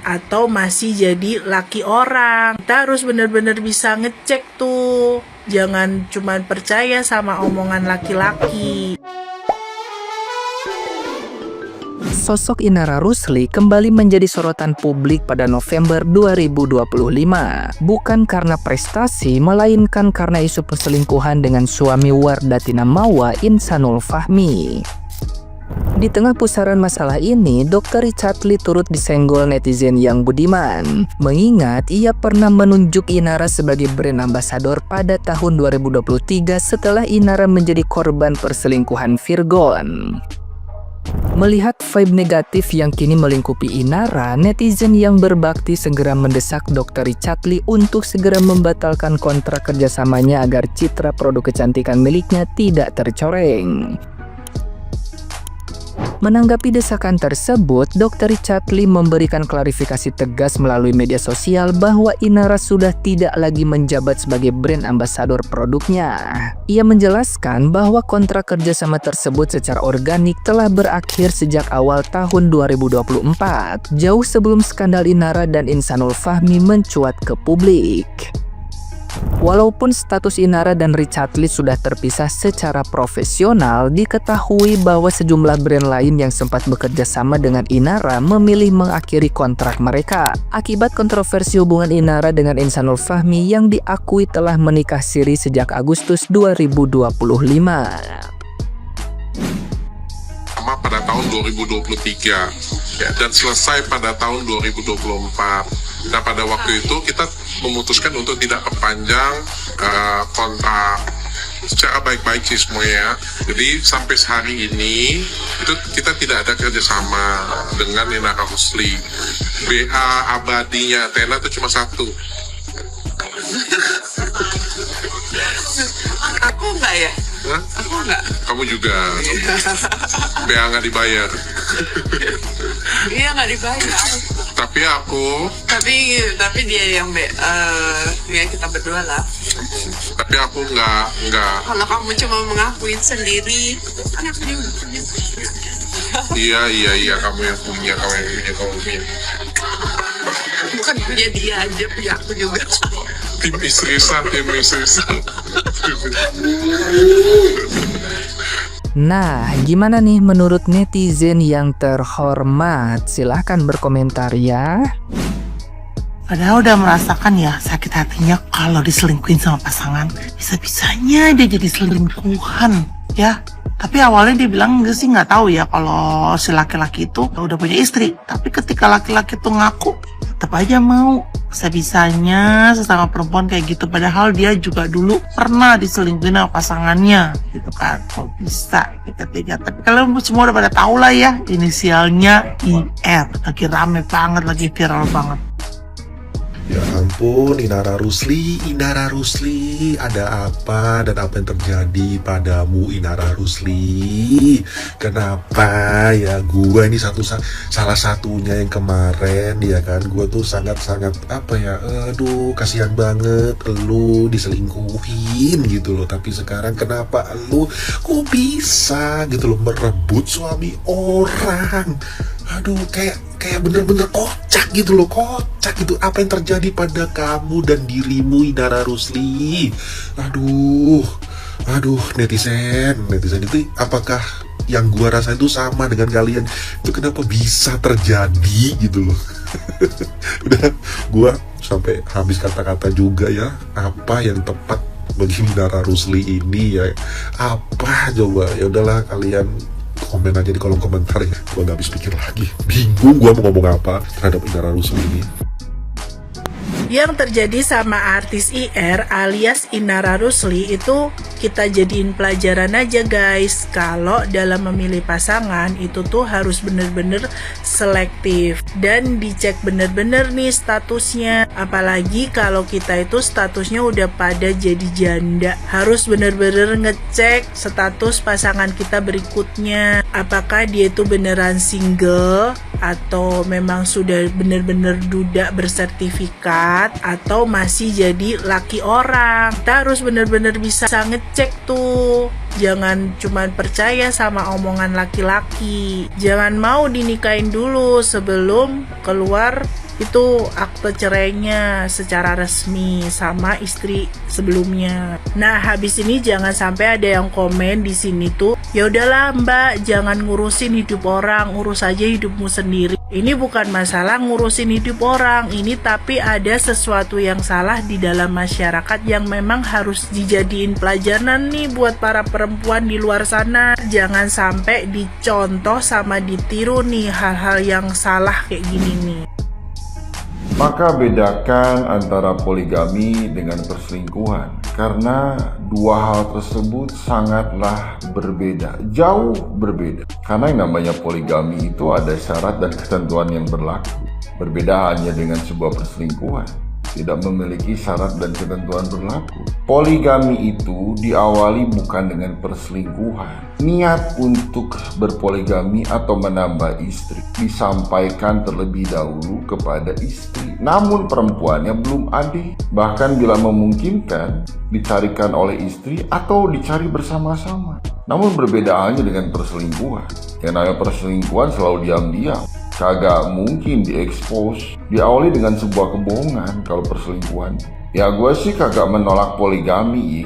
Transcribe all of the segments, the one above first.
atau masih jadi laki orang. Kita harus bener-bener bisa ngecek tuh, jangan cuma percaya sama omongan laki-laki. Sosok Inara Rusli kembali menjadi sorotan publik pada November 2025. Bukan karena prestasi, melainkan karena isu perselingkuhan dengan suami Wardatina Mawa, Insanul Fahmi. Di tengah pusaran masalah ini, Dr. Richard Lee turut disenggol netizen yang budiman. Mengingat ia pernah menunjuk Inara sebagai brand ambassador pada tahun 2023 setelah Inara menjadi korban perselingkuhan Virgon. Melihat vibe negatif yang kini melingkupi Inara, netizen yang berbakti segera mendesak Dr. Richard Lee untuk segera membatalkan kontrak kerjasamanya agar citra produk kecantikan miliknya tidak tercoreng. Menanggapi desakan tersebut, Dr. Richard Lee memberikan klarifikasi tegas melalui media sosial bahwa Inara sudah tidak lagi menjabat sebagai brand ambassador produknya. Ia menjelaskan bahwa kontrak kerjasama tersebut secara organik telah berakhir sejak awal tahun 2024, jauh sebelum skandal Inara dan Insanul Fahmi mencuat ke publik. Walaupun status Inara dan Richard Lee sudah terpisah secara profesional, diketahui bahwa sejumlah brand lain yang sempat bekerja sama dengan Inara memilih mengakhiri kontrak mereka akibat kontroversi hubungan Inara dengan Insanul Fahmi yang diakui telah menikah siri sejak Agustus 2025. Pada tahun 2023 dan selesai pada tahun 2024. Nah, pada waktu itu kita memutuskan untuk tidak perpanjang kontrak secara baik-baik sih semuanya. Jadi sampai hari ini itu kita tidak ada kerjasama dengan Inara Rusli. BA abadinya Tena itu cuma satu. Aku enggak ya? Hah? Aku enggak. Kamu juga. BA nggak dibayar. Iya nggak dibayar. Tapi aku. Tapi dia yang ya kita berdua lah. Tapi aku nggak. Kalau kamu cuma mengakuin sendiri, kan aku juga punya. Iya, kamu yang punya. Bukan punya dia aja, punya aku juga. Tim istri-isan. Nah, gimana nih menurut netizen yang terhormat? Silahkan berkomentar ya. Padahal udah merasakan ya sakit hatinya kalau diselingkuhin sama pasangan. Bisa-bisanya dia jadi selingkuhan ya. Tapi awalnya dia bilang enggak sih, nggak tahu ya kalau si laki-laki itu udah punya istri. Tapi ketika laki-laki itu ngaku, tetap aja mau. Bisa-bisanya sesama perempuan kayak gitu. Padahal dia juga dulu pernah diselingkuhin sama pasangannya gitu kan. Kok bisa ketiga. Tapi kalian semua udah pada tahu lah ya, inisialnya IR. Lagi rame banget, lagi viral banget. Ya ampun, Inara Rusli, ada apa dan apa yang terjadi padamu, Inara Rusli? Kenapa ya gua ini salah satunya yang kemarin ya kan, gua tuh sangat apa ya, aduh kasihan banget lu diselingkuhin gitu loh. Tapi sekarang kenapa lu kok bisa gitu loh merebut suami orang? Aduh, kayak bener-bener kocak gitu. Apa yang terjadi pada kamu dan dirimu, Inara Rusli? Aduh, netizen itu apakah yang gua rasa itu sama dengan kalian? Itu kenapa bisa terjadi gitu loh? Udah, gua sampai habis kata-kata juga ya. Apa yang tepat bagi Inara Rusli ini ya? Apa coba? Ya udahlah, kalian komen aja di kolom komentar ya. Gua gak habis pikir lagi, bingung gua mau ngomong apa terhadap Inara Rusli ini. Yang terjadi sama artis IR alias Inara Rusli itu kita jadiin pelajaran aja guys. Kalau dalam memilih pasangan itu tuh harus bener-bener selektif dan dicek bener-bener nih statusnya. Apalagi kalau kita itu statusnya udah pada jadi janda, harus bener-bener ngecek status pasangan kita berikutnya. Apakah dia itu beneran single atau memang sudah bener-bener duda bersertifikat atau masih jadi laki orang. Kita harus bener-bener bisa ngecek tuh, jangan cuma percaya sama omongan laki-laki. Jangan mau dinikahin dulu sebelum keluar itu akte cerainya secara resmi sama istri sebelumnya. Nah, habis ini jangan sampai ada yang komen di sini tuh, ya udahlah Mbak, jangan ngurusin hidup orang, urus aja hidupmu sendiri. Ini bukan masalah ngurusin hidup orang, ini tapi ada sesuatu yang salah di dalam masyarakat yang memang harus dijadiin pelajaran nih buat para perempuan di luar sana. Jangan sampai dicontoh sama ditiru nih hal-hal yang salah kayak gini nih. Maka bedakan antara poligami dengan perselingkuhan, karena dua hal tersebut sangatlah berbeda, jauh berbeda. Karena yang namanya poligami itu ada syarat dan ketentuan yang berlaku. Berbeda hanya dengan sebuah perselingkuhan, tidak memiliki syarat dan ketentuan berlaku. Poligami itu diawali bukan dengan perselingkuhan. Niat untuk berpoligami atau menambah istri disampaikan terlebih dahulu kepada istri. Namun perempuannya belum ada. Bahkan bila memungkinkan, dicarikan oleh istri atau dicari bersama-sama. Namun berbeda halnya dengan perselingkuhan. Yang namanya perselingkuhan selalu diam-diam. Kagak mungkin diekspos. Diawali dengan sebuah kebohongan kalau perselingkuhan. Ya gue sih kagak menolak poligami,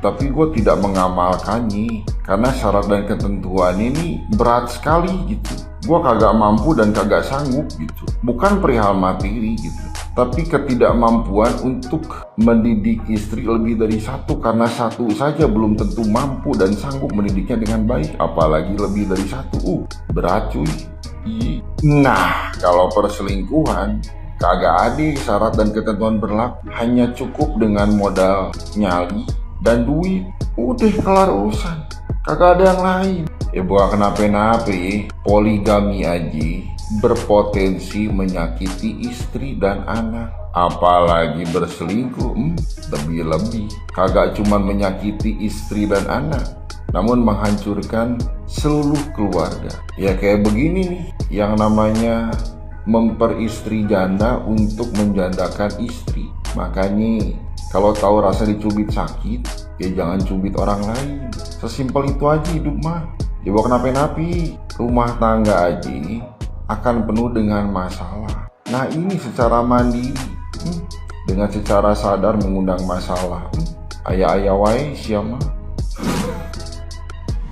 tapi gue tidak mengamalkannya. Karena syarat dan ketentuan ini berat sekali gitu. Gue kagak mampu dan kagak sanggup gitu. Bukan perihal materi gitu, tapi ketidakmampuan untuk mendidik istri lebih dari satu. Karena satu saja belum tentu mampu dan sanggup mendidiknya dengan baik, apalagi lebih dari satu. Berat cuy. Nah, kalau perselingkuhan kagak ada syarat dan ketentuan berlaku, hanya cukup dengan modal nyali dan duit, udah kelar urusan, kagak ada yang lain. Ya bukan kenapa-napa, poligami aja berpotensi menyakiti istri dan anak, apalagi berselingkuh, lebih-lebih. Kagak cuman menyakiti istri dan anak, namun menghancurkan seluruh keluarga. Ya kayak begini nih, yang namanya memperistri janda untuk menjandakan istri. Makanya kalau tahu rasa dicubit sakit, ya jangan cubit orang lain. Sesimpel itu aja hidup mah. Ya bukan kenapa-napi, rumah tangga aja akan penuh dengan masalah. Nah ini secara mandiri, dengan secara sadar mengundang masalah. Ayah-ayah wae siapa?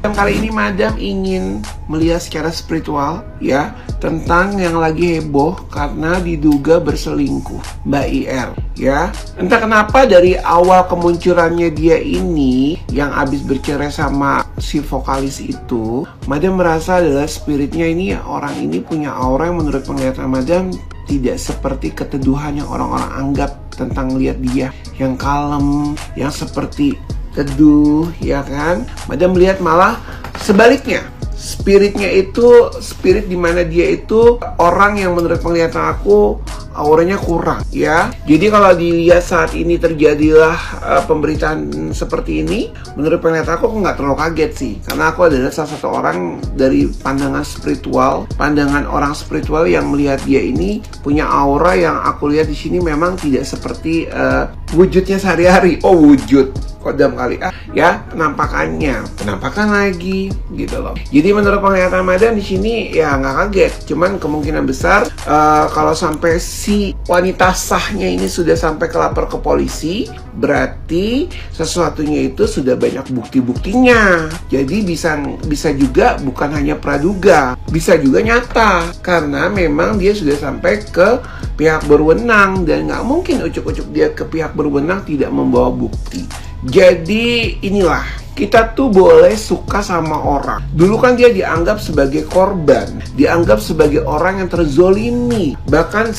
Kali ini Madam ingin melihat secara spiritual ya tentang yang lagi heboh karena diduga berselingkuh Mbak IR ya. Entah kenapa dari awal kemunculannya dia ini yang abis bercerai sama si vokalis itu, Madam merasa adalah spiritnya ini, orang ini punya aura yang menurut penglihatan Madam tidak seperti keteduhan yang orang-orang anggap tentang lihat dia, yang kalem, yang seperti teduh, ya kan? Madam melihat malah sebaliknya. Spiritnya itu spirit dimana dia itu orang yang menurut penglihatan aku auranya kurang, ya. Jadi kalau dilihat saat ini terjadilah pemberitaan seperti ini, menurut penglihatan aku nggak terlalu kaget sih, karena aku adalah salah satu orang dari pandangan spiritual, pandangan orang spiritual yang melihat dia ini punya aura yang aku lihat di sini memang tidak seperti wujudnya sehari-hari. Oh wujud kodam kali ya, penampakan lagi gitu loh. Jadi menurut penglihatan Madam di sini ya nggak kaget, cuman kemungkinan besar kalau sampai si wanita sahnya ini sudah sampai kelapor ke polisi, berarti sesuatunya itu sudah banyak bukti-buktinya. Jadi bisa juga bukan hanya praduga, bisa juga nyata, karena memang dia sudah sampai ke pihak berwenang dan nggak mungkin ucuk-ucuk dia ke pihak berwenang tidak membawa bukti. Jadi inilah, kita tuh boleh suka sama orang. Dulu kan dia dianggap sebagai korban, dianggap sebagai orang yang terzolimi. Bahkan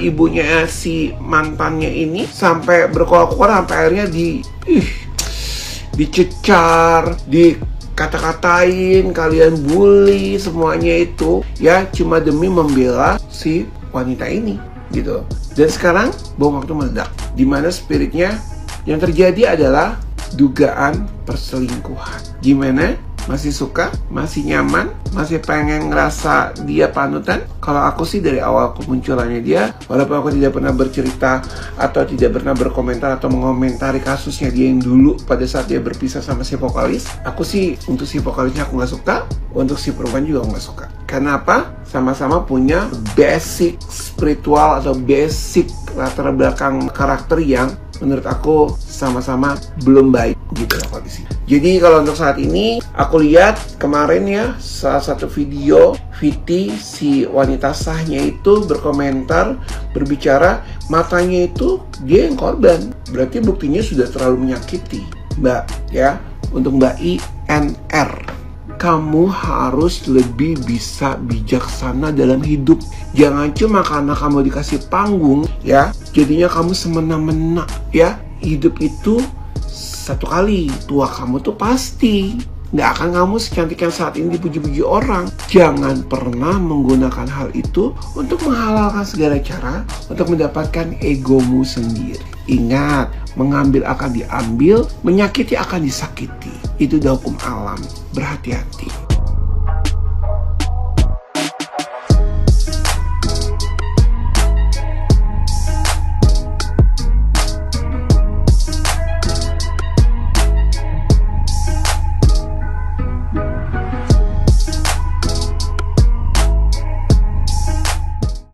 ibunya si mantannya ini sampai berkoar-koar, sampai akhirnya dicecar, dikata-katain, kalian bully, semuanya itu ya cuma demi membela si wanita ini gitu. Dan sekarang bom waktu meledak, dimana spiritnya yang terjadi adalah dugaan perselingkuhan. Gimana? Masih suka? Masih nyaman? Masih pengen ngerasa dia panutan? Kalau aku sih dari awal kemunculannya dia, walaupun aku tidak pernah bercerita atau tidak pernah berkomentar atau mengomentari kasusnya dia yang dulu pada saat dia berpisah sama si vokalis, aku sih untuk si vokalisnya aku nggak suka, untuk si perempuan juga aku nggak suka. Karena apa? Sama-sama punya basic spiritual atau basic latar belakang karakter yang menurut aku sama-sama belum baik gitu lah kondisi. Jadi kalau untuk saat ini aku lihat kemarin ya salah satu video Viti si wanita sahnya itu berkomentar berbicara matanya itu dia yang korban. Berarti buktinya sudah terlalu menyakiti. Mbak ya, untuk Mbak INR, kamu harus lebih bisa bijaksana dalam hidup. Jangan cuma karena kamu dikasih panggung ya, jadinya kamu semena-mena ya. Hidup itu satu kali, tua kamu tuh pasti. Nggak akan kamu secantik yang saat ini dipuji-puji orang. Jangan pernah menggunakan hal itu untuk menghalalkan segala cara untuk mendapatkan egomu sendiri. Ingat, mengambil akan diambil, menyakiti akan disakiti. Itu udah hukum alam. Berhati-hati.